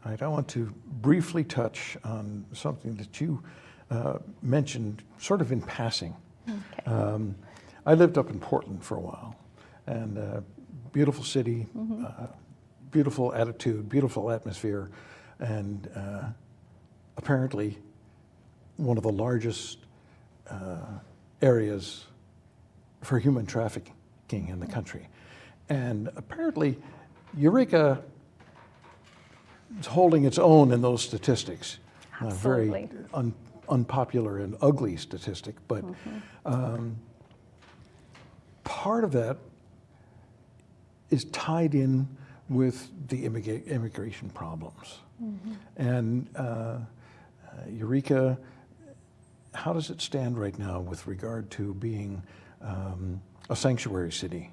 All right, I want to briefly touch on something that you mentioned sort of in passing. Okay. I lived up in Portland for a while, and beautiful city, beautiful attitude, beautiful atmosphere, and apparently one of the largest areas for human trafficking in the country. And apparently Eureka is holding its own in those statistics. Absolutely. Very unpopular and ugly statistic, but part of that is tied in with the immigration problems. And Eureka, how does it stand right now with regard to being a sanctuary city?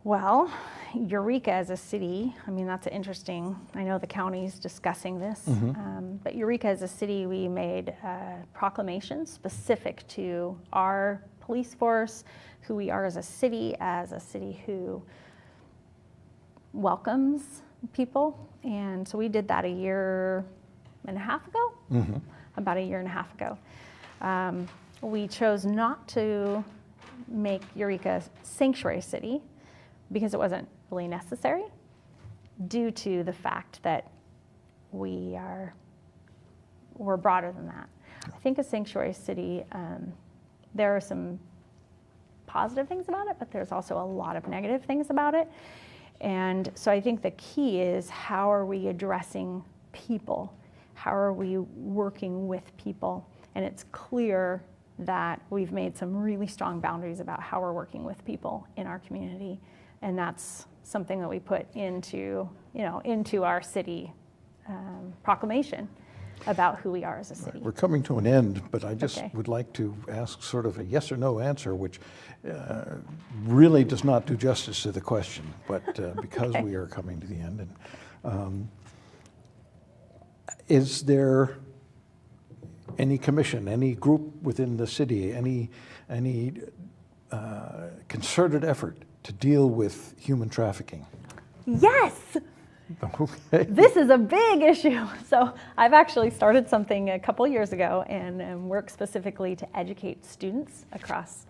Well, Eureka as a city, I mean, that's interesting. I know the county's discussing this, but Eureka as a city, we made proclamations specific to our police force, who we are as a city who welcomes people. And so we did that a year and a half ago, about a year and a half ago. We chose not to make Eureka a sanctuary city because it wasn't really necessary, due to the fact that we're broader than that. I think a sanctuary city, there are some positive things about it, but there's also a lot of negative things about it. And so I think the key is, how are we addressing people? How are we working with people? And it's clear that we've made some really strong boundaries about how we're working with people in our community. And that's something that we put into our city proclamation about who we are as a city. We're coming to an end, but I just would like to ask sort of a yes or no answer, which really does not do justice to the question, but because we are coming to the end. And, is there any commission, any group within the city, any concerted effort to deal with human trafficking? Yes! Okay. This is a big issue. So I've actually started something a couple years ago and work specifically to educate students across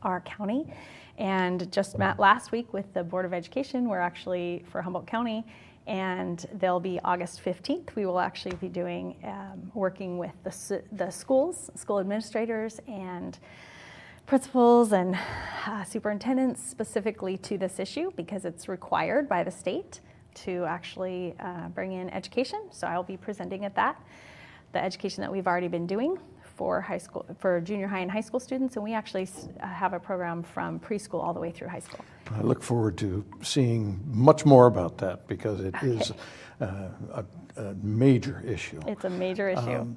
our county. And just met last week with the Board of Education. We're actually for Humboldt County, and they'll be August 15th. We will actually be doing, working with the schools, school administrators, and principals and superintendents specifically to this issue, because it's required by the state to actually bring in education. So I'll be presenting at that, the education that we've already been doing for high school, for junior high and high school students, and we actually have a program from preschool all the way through high school. I look forward to seeing much more about that, because it is a major issue. It's a major issue.